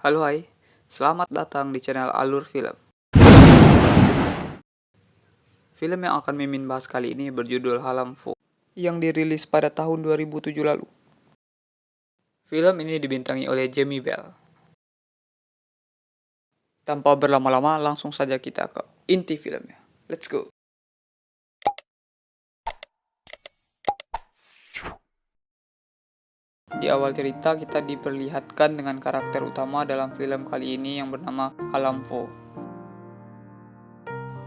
Halo hai, selamat datang di channel Alur Film. Film yang akan Mimin bahas kali ini berjudul Halamvo, yang dirilis pada tahun 2007 lalu. Film ini dibintangi oleh Jamie Bell. Tanpa berlama-lama, langsung saja kita ke inti filmnya. Let's go! Di awal cerita kita diperlihatkan dengan karakter utama dalam film kali ini yang bernama Halamvo.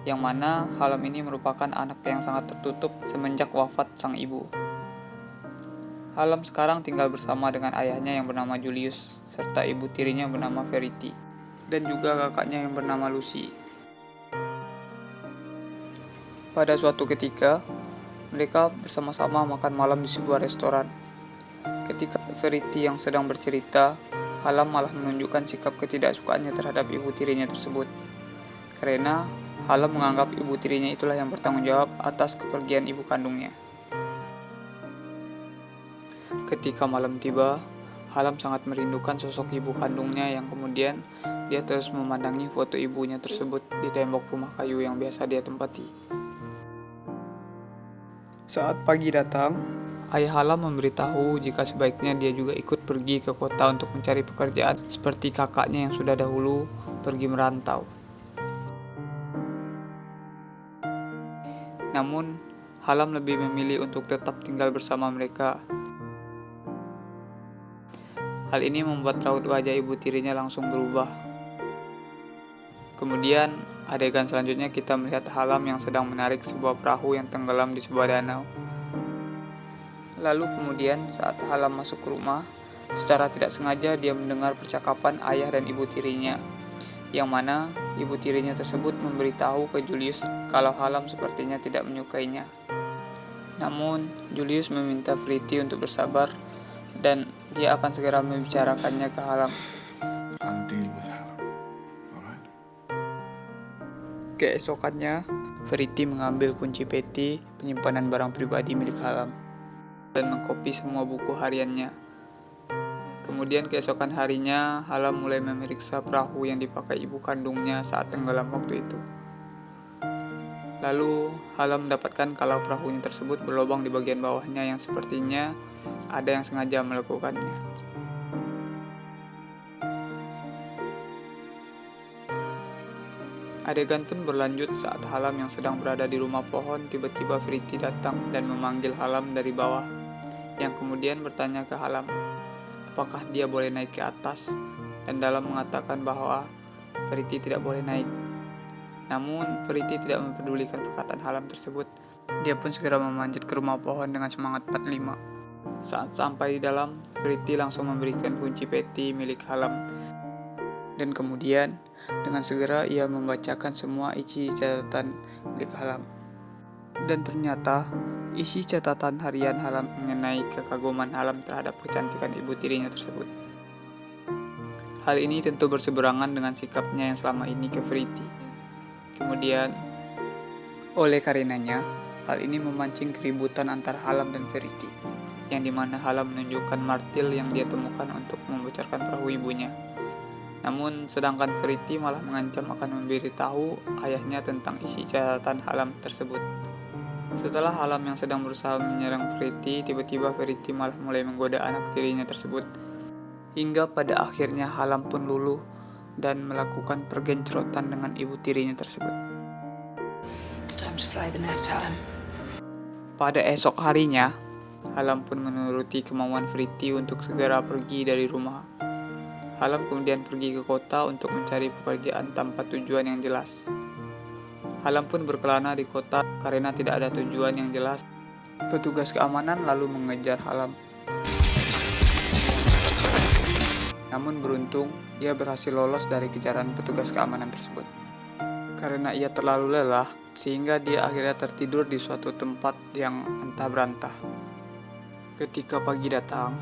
Yang mana Halam ini merupakan anak yang sangat tertutup semenjak wafat sang ibu. Halam sekarang tinggal bersama dengan ayahnya yang bernama Julius, serta ibu tirinya bernama Verity, dan juga kakaknya yang bernama Lucy. Pada suatu ketika, mereka bersama-sama makan malam di sebuah restoran. Ketika Verity yang sedang bercerita, Halam malah menunjukkan sikap ketidaksukaannya terhadap ibu tirinya tersebut. Karena Halam menganggap ibu tirinya itulah yang bertanggung jawab atas kepergian ibu kandungnya. Ketika malam tiba, Halam sangat merindukan sosok ibu kandungnya yang kemudian dia terus memandangi foto ibunya tersebut di tembok rumah kayu yang biasa dia tempati. Saat pagi datang, ayah Halam memberitahu jika sebaiknya dia juga ikut pergi ke kota untuk mencari pekerjaan seperti kakaknya yang sudah dahulu pergi merantau. Namun, Halam lebih memilih untuk tetap tinggal bersama mereka. Hal ini membuat raut wajah ibu tirinya langsung berubah. Kemudian, adegan selanjutnya kita melihat Halam yang sedang menarik sebuah perahu yang tenggelam di sebuah danau. Lalu kemudian saat Halam masuk ke rumah, secara tidak sengaja dia mendengar percakapan ayah dan ibu tirinya, yang mana ibu tirinya tersebut memberitahu ke Julius kalau Halam sepertinya tidak menyukainya. Namun, Julius meminta Verity untuk bersabar dan dia akan segera membicarakannya ke Halam. I'll deal with Halam. Alright? Keesokannya, Verity mengambil kunci peti penyimpanan barang pribadi milik Halam dan mengkopi semua buku hariannya. Kemudian keesokan harinya, Halam mulai memeriksa perahu yang dipakai ibu kandungnya saat tenggelam waktu itu. Lalu, Halam mendapatkan kalau perahunya tersebut berlubang di bagian bawahnya yang sepertinya ada yang sengaja melakukannya. Adegan pun berlanjut saat Halam yang sedang berada di rumah pohon tiba-tiba Verity datang dan memanggil Halam dari bawah, yang kemudian bertanya ke Halam apakah dia boleh naik ke atas, dan dalam mengatakan bahwa Verity tidak boleh naik. Namun Verity tidak mempedulikan perkataan Halam tersebut. Dia pun segera memanjat ke rumah pohon dengan semangat 45. Saat sampai di dalam, Verity langsung memberikan kunci peti milik Halam. Dan kemudian, dengan segera ia membacakan semua isi catatan milik Halam. Dan ternyata, isi catatan harian Halam mengenai kekaguman Halam terhadap kecantikan ibu tirinya tersebut. Hal ini tentu berseberangan dengan sikapnya yang selama ini ke Verity. Kemudian, oleh karenanya, hal ini memancing keributan antara Halam dan Verity, yang dimana Halam menunjukkan martil yang dia temukan untuk membocorkan perahu ibunya. Namun, sedangkan Verity malah mengancam akan memberitahu ayahnya tentang isi catatan Halam tersebut. Setelah Halam yang sedang berusaha menyerang Verity, tiba-tiba Verity malah mulai menggoda anak tirinya tersebut. Hingga pada akhirnya Halam pun luluh dan melakukan pergencrotan dengan ibu tirinya tersebut. It's time to fly the nest, Halam. Pada esok harinya, Halam pun menuruti kemauan Verity untuk segera pergi dari rumah. Halam kemudian pergi ke kota untuk mencari pekerjaan tanpa tujuan yang jelas. Halam pun berkelana di kota karena tidak ada tujuan yang jelas. Petugas keamanan lalu mengejar Halam. Namun beruntung, ia berhasil lolos dari kejaran petugas keamanan tersebut. Karena ia terlalu lelah, sehingga dia akhirnya tertidur di suatu tempat yang entah berantah. Ketika pagi datang,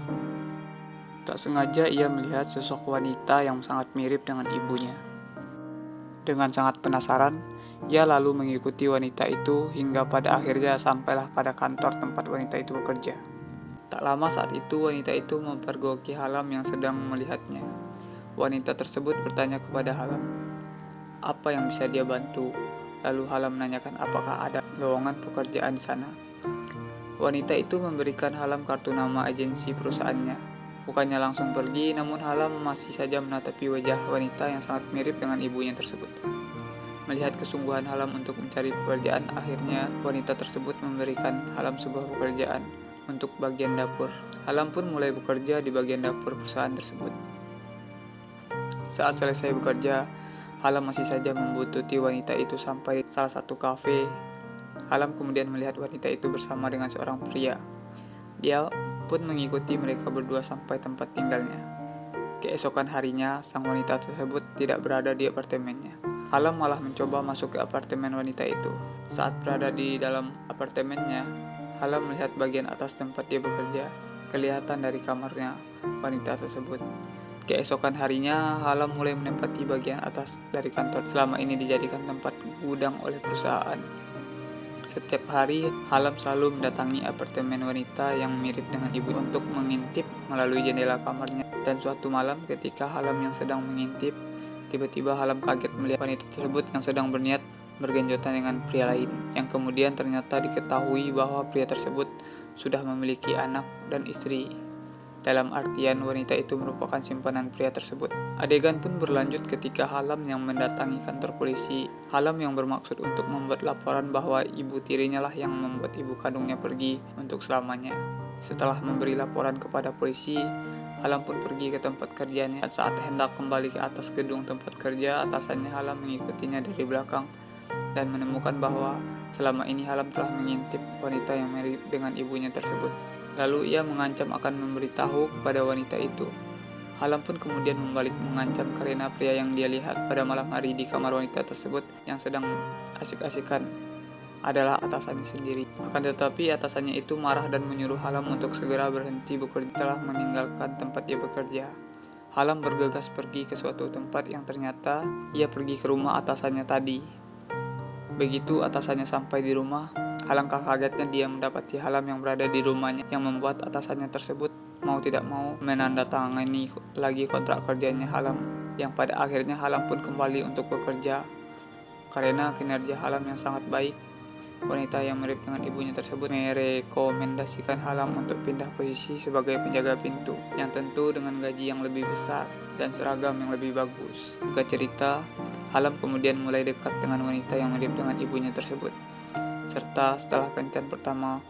tak sengaja ia melihat sosok wanita yang sangat mirip dengan ibunya. Dengan sangat penasaran, ia lalu mengikuti wanita itu hingga pada akhirnya sampailah pada kantor tempat wanita itu bekerja. Tak lama saat itu wanita itu mempergoki Halam yang sedang melihatnya. Wanita tersebut bertanya kepada Halam, apa yang bisa dia bantu? Lalu Halam menanyakan apakah ada lowongan pekerjaan di sana. Wanita itu memberikan Halam kartu nama agensi perusahaannya. Bukannya langsung pergi, namun Halam masih saja menatapi wajah wanita yang sangat mirip dengan ibunya tersebut. Melihat kesungguhan Halam untuk mencari pekerjaan, akhirnya wanita tersebut memberikan Halam sebuah pekerjaan untuk bagian dapur. Halam pun mulai bekerja di bagian dapur perusahaan tersebut. Saat selesai bekerja, Halam masih saja membuntuti wanita itu sampai salah satu kafe. Halam kemudian melihat wanita itu bersama dengan seorang pria. Dia pun mengikuti mereka berdua sampai tempat tinggalnya. Keesokan harinya, sang wanita tersebut tidak berada di apartemennya. Halam malah mencoba masuk ke apartemen wanita itu. Saat berada di dalam apartemennya, Halam melihat bagian atas tempat dia bekerja. Kelihatan dari kamarnya wanita tersebut. Keesokan harinya, Halam mulai menempati bagian atas dari kantor selama ini dijadikan tempat gudang oleh perusahaan. Setiap hari, Halam selalu mendatangi apartemen wanita yang mirip dengan ibu untuk mengintip melalui jendela kamarnya. Dan suatu malam ketika Halam yang sedang mengintip, tiba-tiba Halam kaget melihat wanita tersebut yang sedang berniat bergenjotan dengan pria lain, yang kemudian ternyata diketahui bahwa pria tersebut sudah memiliki anak dan istri. Dalam artian wanita itu merupakan simpanan pria tersebut. Adegan pun berlanjut ketika Halam yang mendatangi kantor polisi. Halam yang bermaksud untuk membuat laporan bahwa ibu tirinya lah yang membuat ibu kandungnya pergi untuk selamanya. Setelah memberi laporan kepada polisi, Halam pun pergi ke tempat kerjanya. Saat hendak kembali ke atas gedung tempat kerja, atasannya Halam mengikutinya dari belakang dan menemukan bahwa selama ini Halam telah mengintip wanita yang mirip dengan ibunya tersebut. Lalu ia mengancam akan memberitahu kepada wanita itu. Halam pun kemudian membalik mengancam karena pria yang dia lihat pada malam hari di kamar wanita tersebut yang sedang asik-asikan adalah atasannya sendiri. Akan tetapi atasannya itu marah dan menyuruh Halam untuk segera berhenti bekerja setelah meninggalkan tempat dia bekerja. Halam bergegas pergi ke suatu tempat yang ternyata ia pergi ke rumah atasannya tadi. Begitu atasannya sampai di rumah, alangkah kagetnya dia mendapati Halam yang berada di rumahnya, yang membuat atasannya tersebut mau tidak mau menandatangani lagi kontrak kerjanya Halam, yang pada akhirnya Halam pun kembali untuk bekerja. Karena kinerja Halam yang sangat baik, wanita yang mirip dengan ibunya tersebut merekomendasikan Halam untuk pindah posisi sebagai penjaga pintu, yang tentu dengan gaji yang lebih besar dan seragam yang lebih bagus. Singkat cerita, Halam kemudian mulai dekat dengan wanita yang mirip dengan ibunya tersebut. Serta setelah kencan pertama,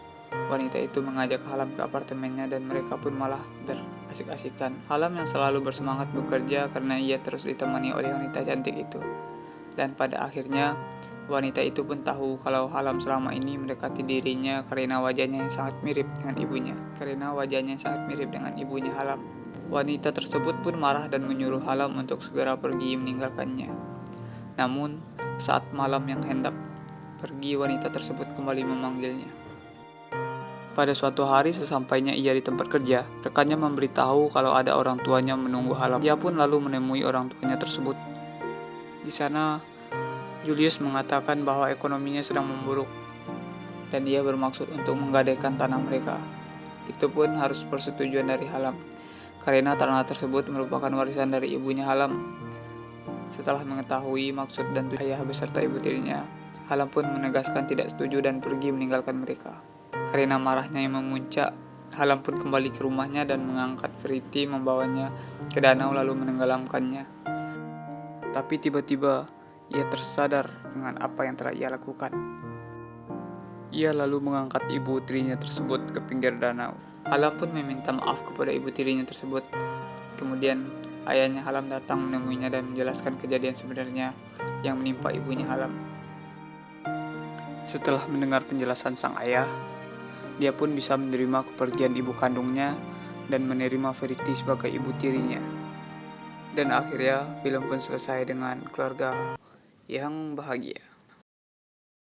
wanita itu mengajak Halam ke apartemennya dan mereka pun malah berasik-asikan. Halam yang selalu bersemangat bekerja karena ia terus ditemani oleh wanita cantik itu. Dan pada akhirnya, wanita itu pun tahu kalau Halam selama ini mendekati dirinya karena wajahnya yang sangat mirip dengan ibunya. Halam. Wanita tersebut pun marah dan menyuruh Halam untuk segera pergi meninggalkannya. Namun, saat malam yang hendak pergi, wanita tersebut kembali memanggilnya. Pada suatu hari sesampainya ia di tempat kerja, rekannya memberitahu kalau ada orang tuanya menunggu Halam. Ia pun lalu menemui orang tuanya tersebut. Di sana, Julius mengatakan bahwa ekonominya sedang memburuk dan ia bermaksud untuk menggadaikan tanah mereka. Itu pun harus persetujuan dari Halam, karena tanah tersebut merupakan warisan dari ibunya Halam. Setelah mengetahui maksud dan tujuan ayah beserta ibu tirinya, Halam pun menegaskan tidak setuju dan pergi meninggalkan mereka. Karena marahnya yang memuncak, Halam pun kembali ke rumahnya dan mengangkat Verity membawanya ke danau lalu menenggelamkannya. Tapi tiba-tiba ia tersadar dengan apa yang telah ia lakukan. Ia lalu mengangkat ibu tirinya tersebut ke pinggir danau. Halam pun meminta maaf kepada ibu tirinya tersebut. Kemudian ayahnya Halam datang menemuinya dan menjelaskan kejadian sebenarnya yang menimpa ibunya Halam. Setelah mendengar penjelasan sang ayah, dia pun bisa menerima kepergian ibu kandungnya dan menerima Verity sebagai ibu tirinya. Dan akhirnya film pun selesai dengan keluarga yang bahagia.